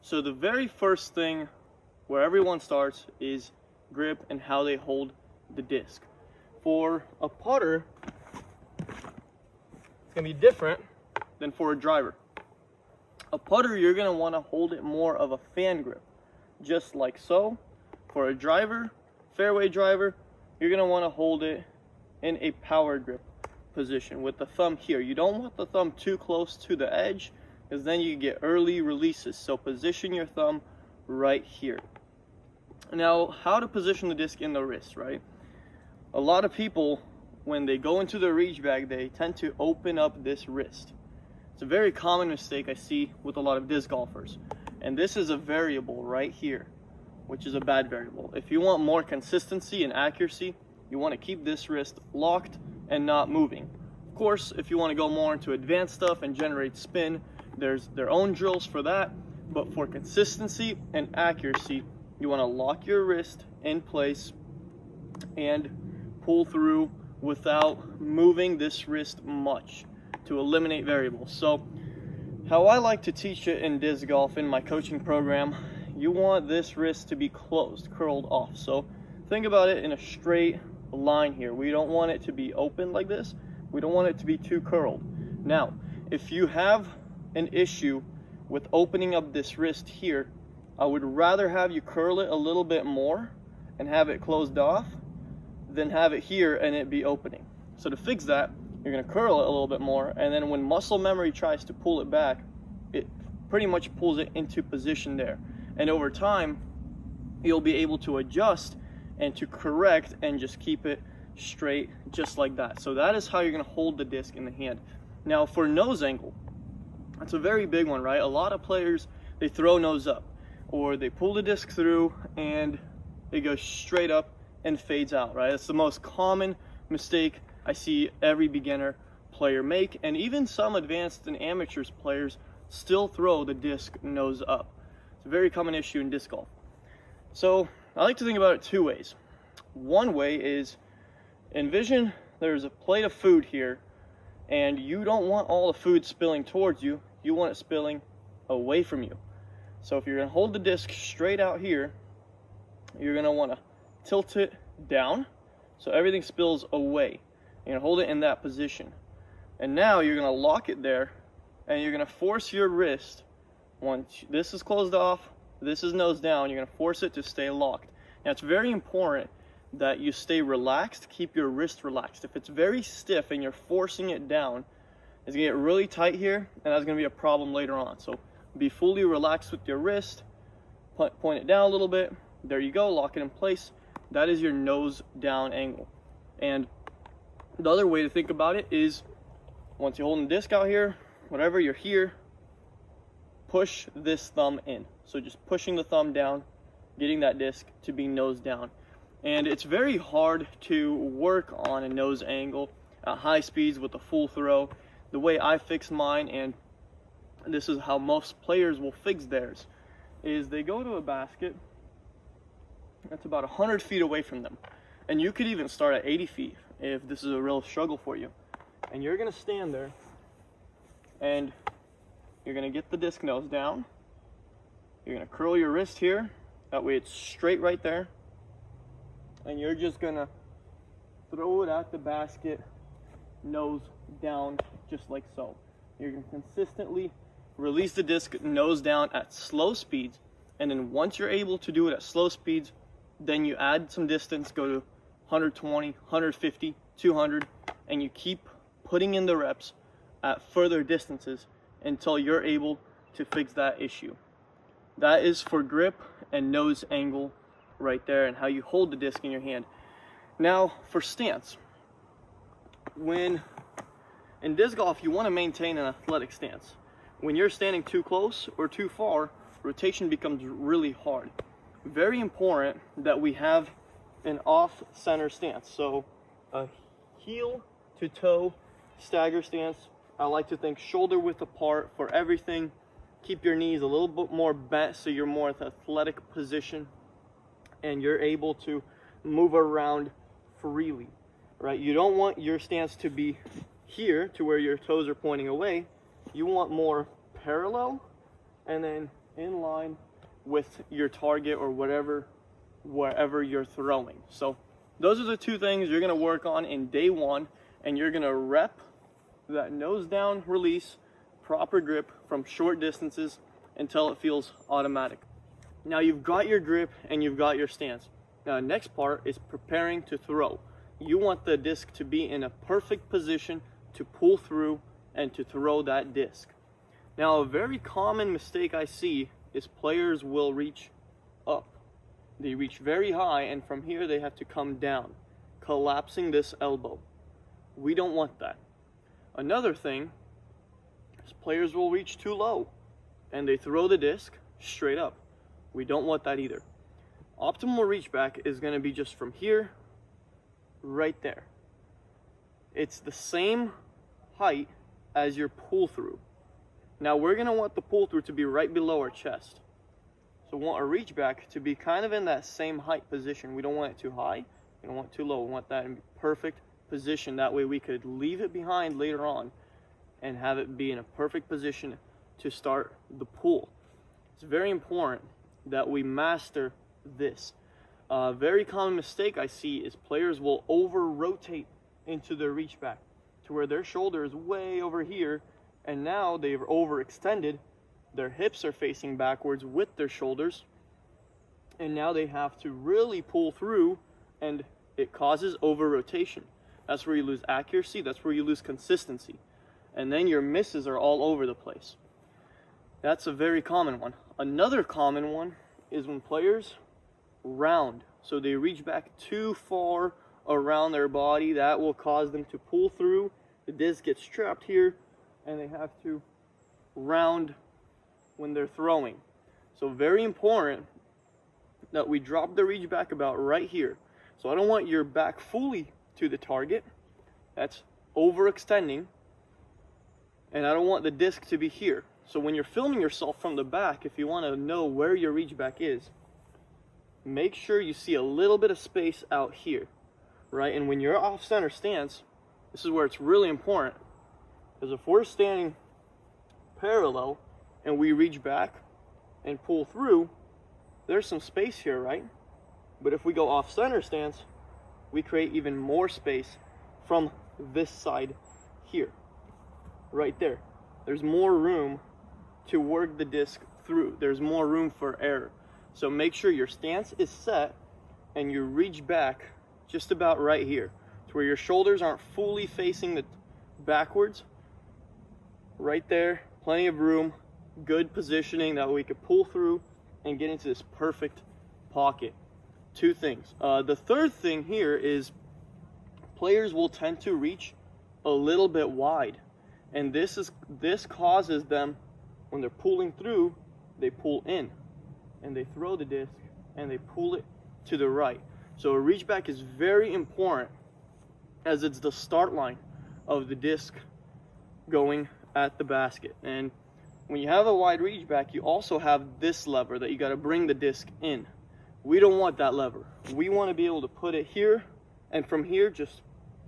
So the very first thing where everyone starts is grip and how they hold the disc. For a putter, it's going to be different than for a driver. A putter, you're going to want to hold it more of a fan grip, just like so. For a driver, fairway driver, you're going to want to hold it in a power grip position with the thumb here. You don't want the thumb too close to the edge, because then you get early releases. So position your thumb right here. Now, how to position the disc in the wrist, right? A lot of people, when they go into the reach bag, they tend to open up this wrist. It's a very common mistake I see with a lot of disc golfers. And this is a variable right here, which is a bad variable. If you want more consistency and accuracy, you want to keep this wrist locked and not moving. Of course, if you want to go more into advanced stuff and generate spin, there's their own drills for that. But for consistency and accuracy, you want to lock your wrist in place and pull through without moving this wrist much to eliminate variables. So how I like to teach it in disc golf in my coaching program, you want this wrist to be closed, curled off. So think about it in a straight line here. We don't want it to be open like this. We don't want it to be too curled. Now, if you have an issue with opening up this wrist here, I would rather have you curl it a little bit more and have it closed off than have it here and it be opening. So to fix that, you're going to curl it a little bit more, and then when muscle memory tries to pull it back, it pretty much pulls it into position there. And over time, you'll be able to adjust and to correct and just keep it straight just like that. So that is how you're going to hold the disc in the hand. Now for nose angle, that's a very big one, right? A lot of players, they throw nose up, or they pull the disc through and it goes straight up and fades out, right? It's the most common mistake I see every beginner player make, and even some advanced and amateurs players still throw the disc nose up. It's a very common issue in disc golf. So I like to think about it two ways. One way is, envision there's a plate of food here, and you don't want all the food spilling towards you, you want it spilling away from you. So if you're going to hold the disc straight out here, you're going to want to tilt it down so everything spills away. You're going to hold it in that position. And now you're going to lock it there, and you're going to force your wrist, once this is closed off, this is nose down, you're going to force it to stay locked. Now it's very important that you stay relaxed, keep your wrist relaxed. If it's very stiff and you're forcing it down, it's going to get really tight here, and that's going to be a problem later on. So be fully relaxed with your wrist, point it down a little bit, there you go, lock it in place. That is your nose down angle. And the other way to think about it is, once you're holding the disc out here, whatever, you're here, push this thumb in. So just pushing the thumb down, getting that disc to be nose down. And it's very hard to work on a nose angle at high speeds with a full throw. The way I fix mine, and this is how most players will fix theirs, is they go to a basket that's about 100 feet away from them. And you could even start at 80 feet if this is a real struggle for you. And you're going to stand there, and you're going to get the disc nose down. You're going to curl your wrist here. That way it's straight right there. And you're just going to throw it at the basket, nose down, just like so. You're going to consistently release the disc nose down at slow speeds. And then once you're able to do it at slow speeds, then you add some distance, go to 120, 150, 200, and you keep putting in the reps at further distances until you're able to fix that issue. That is for grip and nose angle right there, and how you hold the disc in your hand. Now for stance. When in disc golf, you want to maintain an athletic stance. When you're standing too close or too far, rotation becomes really hard. Very important that we have an off-center stance. So a heel to toe stagger stance. I like to think shoulder width apart for everything. Keep your knees a little bit more bent so you're more in an athletic position and you're able to move around freely, right? You don't want your stance to be here to where your toes are pointing away. You want more parallel and then in line with your target or wherever you're throwing. So those are the two things you're going to work on in day one, and you're going to rep that nose down release, proper grip from short distances until it feels automatic. Now you've got your grip and you've got your stance. Now the next part is preparing to throw. You want the disc to be in a perfect position to pull through and to throw that disc. Now a very common mistake I see is players will reach up. They reach very high, and from here they have to come down, collapsing this elbow. We don't want that. Another thing is players will reach too low and they throw the disc straight up. We don't want that either. Optimal reach back is going to be just from here, right there. It's the same height as your pull through. Now we're going to want the pull through to be right below our chest. So we want a reach back to be kind of in that same height position. We don't want it too high, we don't want it too low. We want that in perfect position. That way we could leave it behind later on and have it be in a perfect position to start the pull. It's very important that we master this. A very common mistake I see is players will over rotate into their reach back to where their shoulder is way over here, and now they've overextended. Their hips are facing backwards with their shoulders, and now they have to really pull through, and it causes over rotation. That's where you lose accuracy, that's where you lose consistency, and then your misses are all over the place. That's a very common one. Another common one is when players round. So they reach back too far around their body. That will cause them to pull through. The disc gets trapped here, and they have to round when they're throwing. So very important that we drop the reach back about right here. So I don't want your back fully to the target. That's overextending. And I don't want the disc to be here. So when you're filming yourself from the back, if you want to know where your reach back is, make sure you see a little bit of space out here, right? And when you're off center stance, this is where it's really important, because if we're standing parallel and we reach back and pull through, there's some space here, right? But if we go off center stance, we create even more space from this side here, right there. There's more room to work the disc through. There's more room for error. So make sure your stance is set and you reach back just about right here to where your shoulders aren't fully facing the backwards. Right there, plenty of room, good positioning that we could pull through and get into this perfect pocket. Two things. The third thing here is players will tend to reach a little bit wide, and this causes them, when they're pulling through, they pull in and they throw the disc and they pull it to the right. So a reach back is very important, as it's the start line of the disc going at the basket. And when you have a wide reach back, you also have this lever that you got to bring the disc in. We don't want that lever. We want to be able to put it here, and from here just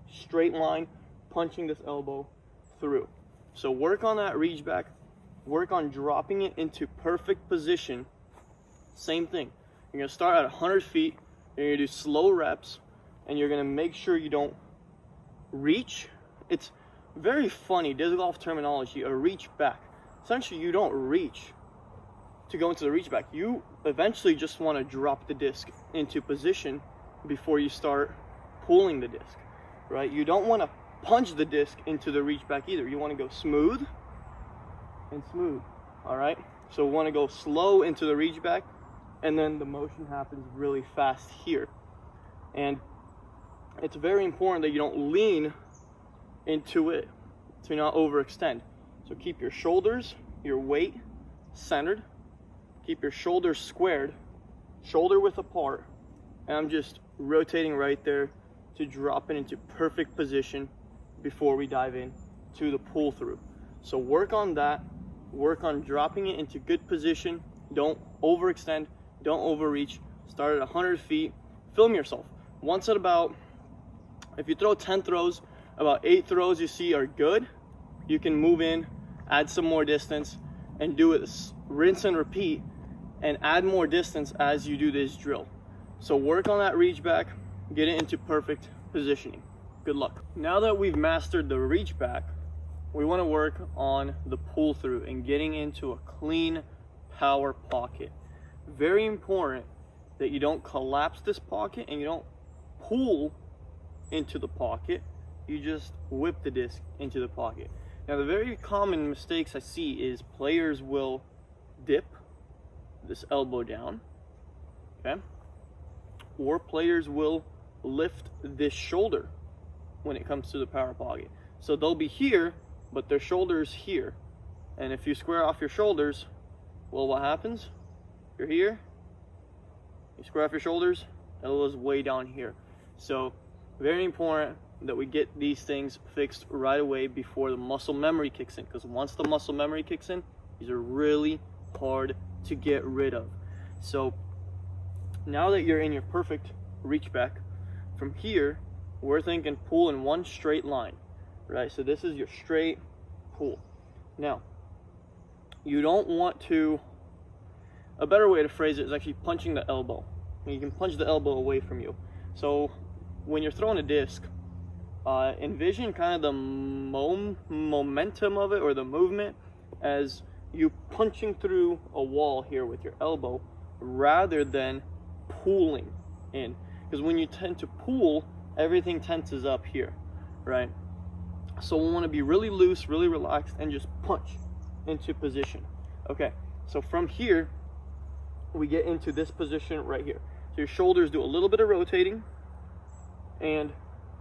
straight line punching this elbow through. So work on that reach back, work on dropping it into perfect position. Same thing, you're going to start at 100 feet, you're going to do slow reps, and you're going to make sure you don't reach. It's very funny disc golf terminology, a reach back. Essentially you don't reach to go into the reach back. You eventually just want to drop the disc into position before you start pulling the disc, right? You don't want to punch the disc into the reach back either. You want to go smooth and smooth, all right? So we want to go slow into the reach back, and then the motion happens really fast here. And it's very important that you don't lean into it to not overextend. So keep your shoulders, your weight centered. Keep your shoulders squared, shoulder width apart, and I'm just rotating right there to drop it into perfect position before we dive in to the pull through. So work on that, work on dropping it into good position. Don't overextend, don't overreach. Start at 100 feet, film yourself. Once at about, if you throw 10 throws, about 8 throws you see are good, you can move in, add some more distance, and do it, rinse and repeat, and add more distance as you do this drill. So work on that reach back, get it into perfect positioning. Good luck. Now that we've mastered the reach back, we want to work on the pull through and getting into a clean power pocket. Very important that you don't collapse this pocket and you don't pull into the pocket, you just whip the disc into the pocket. Now the very common mistakes I see is players will dip this elbow down, okay? Or players will lift this shoulder when it comes to the power pocket. So they'll be here, but their shoulder's here. And if you square off your shoulders, well, what happens? You're here, you square off your shoulders, elbow's way down here. So very important that we get these things fixed right away before the muscle memory kicks in, because once the muscle memory kicks in, these are really hard to get rid of. So now that you're in your perfect reach back, from here we're thinking pull in one straight line, right? So this is your straight pull. Now you don't want to, a better way to phrase it is actually punching the elbow. You can punch the elbow away from you. So when you're throwing a disc, envision kind of the momentum of it, or the movement, as you punching through a wall here with your elbow rather than pulling in. Because when you tend to pull, everything tenses up here, right? So we want to be really loose, really relaxed, and just punch into position. Okay, so from here we get into this position right here. So your shoulders do a little bit of rotating, and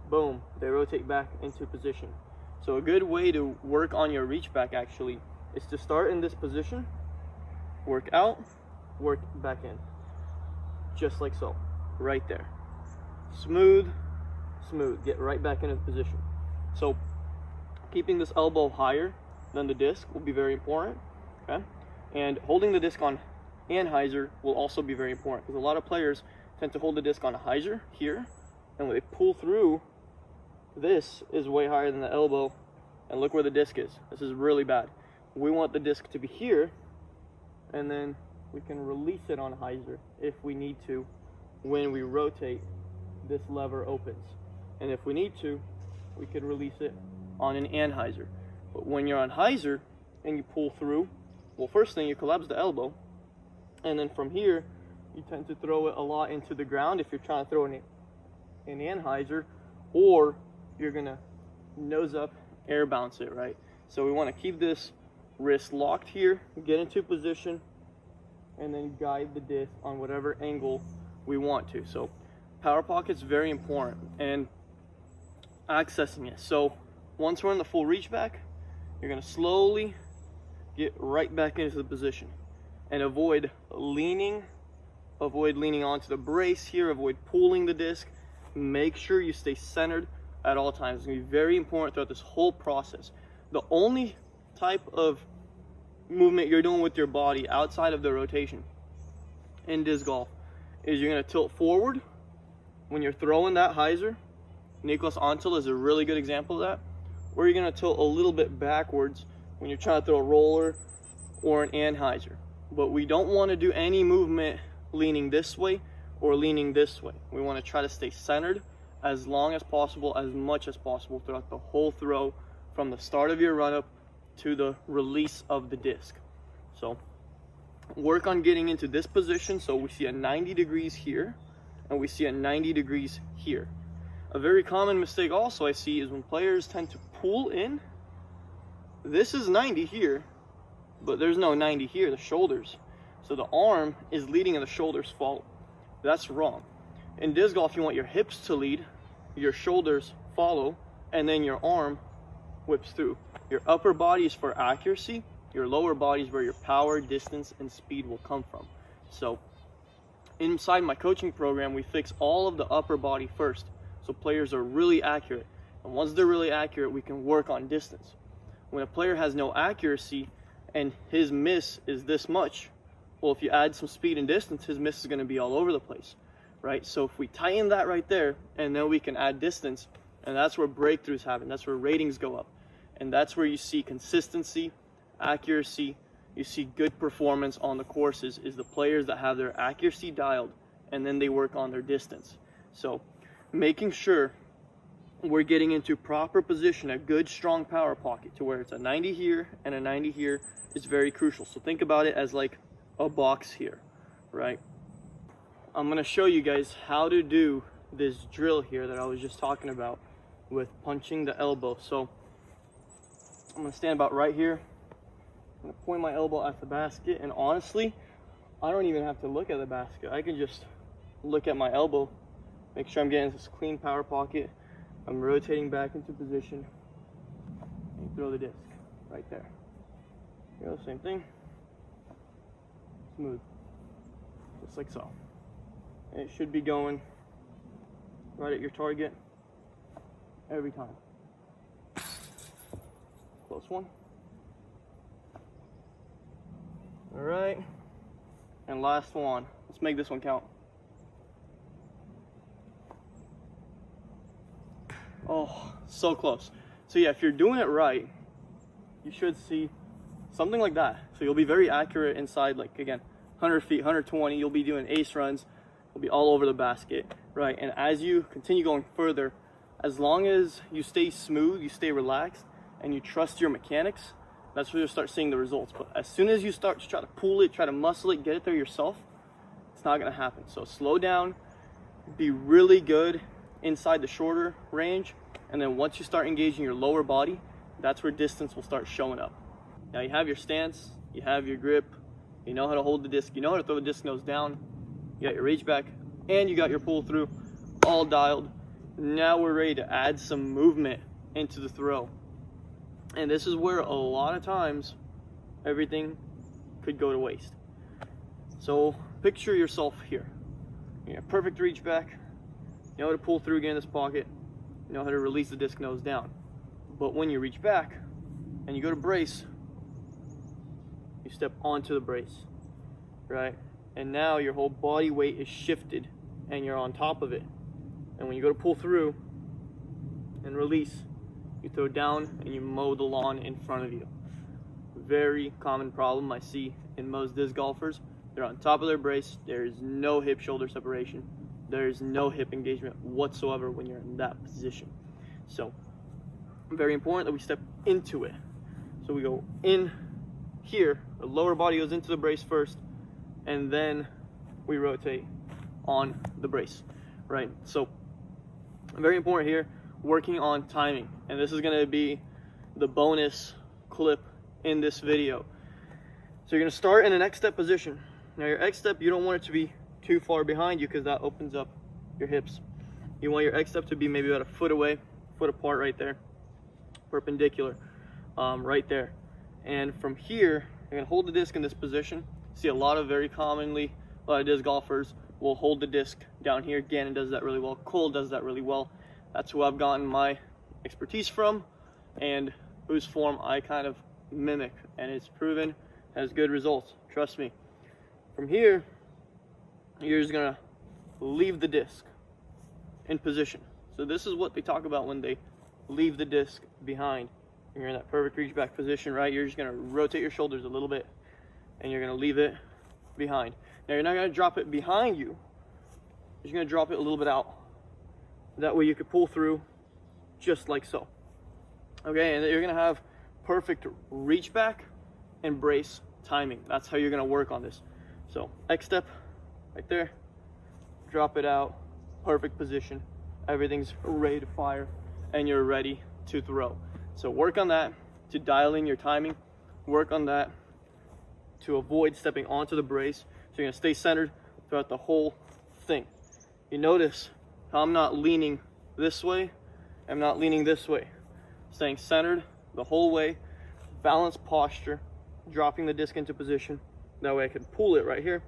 boom, they rotate back into position. So a good way to work on your reach back actually is to start in this position, work out, work back in, just like so, right there. Smooth, smooth, get right back into position. So keeping this elbow higher than the disc will be very important, okay? And holding the disc on anhyzer will also be very important, because a lot of players tend to hold the disc on a hyzer here, and when they pull through, this is way higher than the elbow, and look where the disc is. This is really bad. We want the disc to be here, and then we can release it on hyzer if we need to. When we rotate, this lever opens, and if we need to, we could release it on an anhyzer. But when you're on hyzer and you pull through, well, first thing, you collapse the elbow, and then from here you tend to throw it a lot into the ground if you're trying to throw an anhyzer, or you're gonna nose up, air bounce it, right? So we want to keep this wrist locked here, get into position, and then guide the disc on whatever angle we want to. So power pocket's very important, and accessing it. So once we're in the full reach back, you're gonna slowly get right back into the position, and avoid leaning onto the brace here, avoid pulling the disc. Make sure you stay centered at all times. It's gonna be very important throughout this whole process. The only type of movement you're doing with your body outside of the rotation in disc golf is you're gonna tilt forward when you're throwing that hyzer. Nicholas Antel is a really good example of that. Or you're gonna tilt a little bit backwards when you're trying to throw a roller or an anhyzer. But we don't want to do any movement leaning this way or leaning this way. We want to try to stay centered as long as possible, as much as possible throughout the whole throw, from the start of your run up to the release of the disc. So work on getting into this position, so we see a 90 degrees here and we see a 90 degrees here. A very common mistake also I see is when players tend to pull in. This is 90 here, but there's no 90 here, the shoulders. So the arm is leading and the shoulders follow. That's wrong. In disc golf, you want your hips to lead, your shoulders follow, and then your arm whips through. Your upper body is for accuracy, your lower body is where your power, distance, and speed will come from. So inside my coaching program, we fix all of the upper body first, so players are really accurate. And once they're really accurate, we can work on distance. When a player has no accuracy and his miss is this much, well, if you add some speed and distance, his miss is going to be all over the place, right? So if we tighten that right there, and then we can add distance, and that's where breakthroughs happen. That's where ratings go up. And that's where you see consistency, accuracy, you see good performance on the courses is the players that have their accuracy dialed and then they work on their distance. So making sure we're getting into proper position, a good strong power pocket to where it's a 90 here and a 90 here is very crucial. So think about it as like a box here, right? I'm going to show you guys how to do this drill here that I was just talking about with punching the elbow. So I'm going to stand about right here. I'm going to point my elbow at the basket, and honestly, I don't even have to look at the basket. I can just look at my elbow, make sure I'm getting this clean power pocket. I'm rotating back into position and throw the disc right there. You know, same thing. Smooth, just like so. And it should be going right at your target every time. Close one. All right, and last one. Let's make this one count. Oh, so close. So yeah, if you're doing it right, you should see something like that. So you'll be very accurate inside, like again, 100 feet, 120, you'll be doing ace runs, you'll be all over the basket, right? And as you continue going further, as long as you stay smooth, you stay relaxed, and you trust your mechanics, that's where you'll start seeing the results. But as soon as you start to try to pull it, try to muscle it, get it there yourself, it's not gonna happen. So slow down, be really good inside the shorter range, and then once you start engaging your lower body, that's where distance will start showing up. Now you have your stance, you have your grip, you know how to hold the disc, you know how to throw the disc nose down, you got your reach back, and you got your pull through all dialed. Now we're ready to add some movement into the throw. And this is where a lot of times everything could go to waste. So picture yourself here. You got perfect reach back, you know how to pull through, get in this pocket, you know how to release the disc nose down. But when you reach back and you go to brace, you step onto the brace, right? And now your whole body weight is shifted and you're on top of it. And when you go to pull through and release, you throw down and you mow the lawn in front of you. Very common problem I see in most disc golfers. They're on top of their brace, there is no hip shoulder separation, there is no hip engagement whatsoever when you're in that position. So very important that we step into it. So we go in here, the lower body goes into the brace first, and then we rotate on the brace, right? So very important here, working on timing. And this is gonna be the bonus clip in this video. So you're gonna start in an X step position. Now your X step, you don't want it to be too far behind you because that opens up your hips. You want your X step to be maybe about a foot away, foot apart right there, perpendicular, right there. And from here, you're gonna hold the disc in this position. See a lot of disc golfers will hold the disc down here. Gannon does that really well, Cole does that really well. That's who I've gotten my expertise from and whose form I kind of mimic, and it's proven has good results, trust me. From here, you're just gonna leave the disc in position. So this is what they talk about when they leave the disc behind. You're in that perfect reach back position, right? You're just gonna rotate your shoulders a little bit and you're gonna leave it behind. Now you're not gonna drop it behind you, you're just gonna drop it a little bit out. That way you could pull through just like so. Okay, and you're gonna have perfect reach back and brace timing. That's how you're gonna work on this. So X step right there, drop it out, perfect position. Everything's ready to fire and you're ready to throw. So work on that to dial in your timing. Work on that to avoid stepping onto the brace. So you're gonna stay centered throughout the whole thing. You notice how I'm not leaning this way, I'm not leaning this way. Staying centered the whole way, balanced posture, dropping the disc into position. That way I can pull it right here,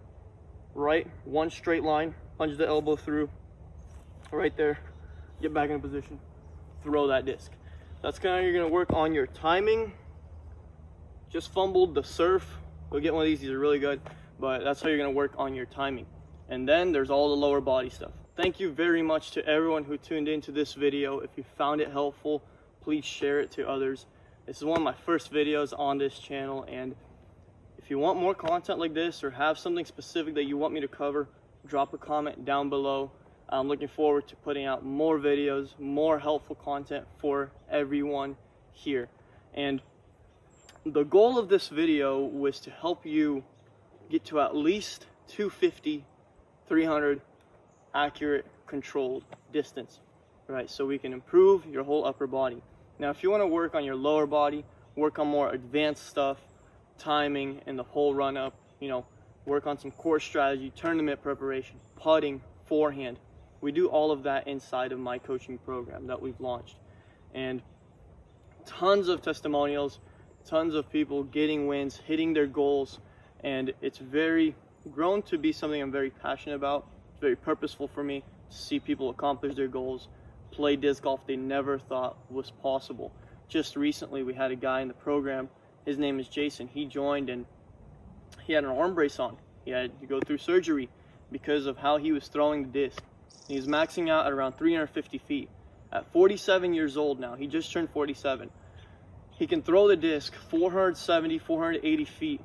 right, one straight line, punch the elbow through, right there, get back in position, throw that disc. That's kind of how you're gonna work on your timing. Just fumbled the surf. Go get one of these are really good, but that's how you're gonna work on your timing. And then there's all the lower body stuff. Thank you very much to everyone who tuned into this video. If you found it helpful, please share it to others. This is one of my first videos on this channel, and if If you want more content like this or have something specific that you want me to cover, drop a comment down below. I'm looking forward to putting out more videos, more helpful content for everyone here. And the goal of this video was to help you get to at least 250, 300 accurate controlled distance, right? So we can improve your whole upper body. Now, if you want to work on your lower body, work on more advanced stuff, timing and the whole run up, you know, work on some course strategy, tournament preparation, putting, forehand. We do all of that inside of my coaching program that we've launched. And tons of testimonials, tons of people getting wins, hitting their goals, and it's grown to be something I'm very passionate about. It's very purposeful for me to see people accomplish their goals, play disc golf they never thought was possible. Just recently we had a guy in the program, his name is Jason. He joined and he had an arm brace on. He had to go through surgery because of how he was throwing the disc. He's maxing out at around 350 feet. At 47 years old now, he just turned 47. He can throw the disc 470, 480 feet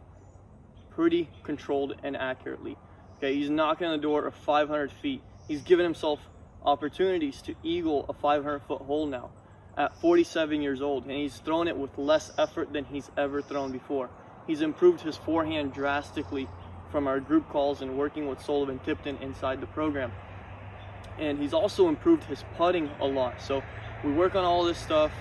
pretty controlled and accurately. Okay, he's knocking on the door of 500 feet. He's given himself opportunities to eagle a 500-foot hole now at 47 years old, and he's thrown it with less effort than he's ever thrown before. He's improved his forehand drastically from our group calls and working with Sullivan Tipton inside the program. And he's also improved his putting a lot. So we work on all this stuff.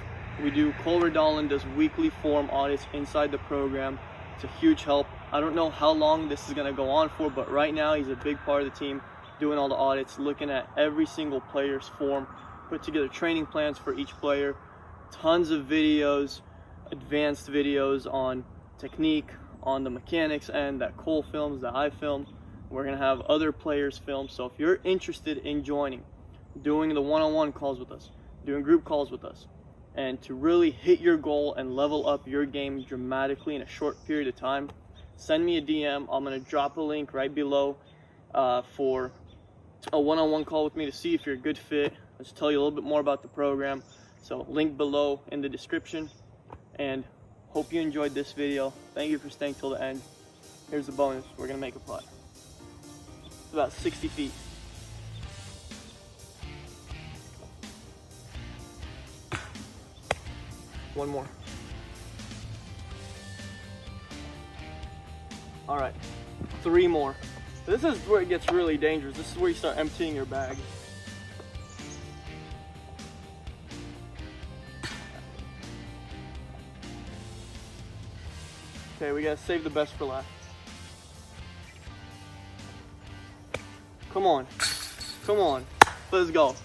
We do, Culver Dolan does weekly form audits inside the program. It's a huge help. I don't know how long this is going to go on for, but right now he's a big part of the team doing all the audits, looking at every single player's form, put together training plans for each player, tons of videos, advanced videos on technique, on the mechanics end that Cole films, that I filmed. We're going to have other players film. So if you're interested in joining, doing the one-on-one calls with us, doing group calls with us, and to really hit your goal and level up your game dramatically in a short period of time, send me a DM. I'm going to drop a link right below for a one-on-one call with me to see if you're a good fit. I'll just tell you a little bit more about the program. So link below in the description. And hope you enjoyed this video. Thank you for staying till the end. Here's the bonus. We're going to make a putt. It's about 60 feet. One more. All right, 3 more. This is where it gets really dangerous. This is where you start emptying your bag. Okay, we gotta save the best for last. Come on, come on, let's go.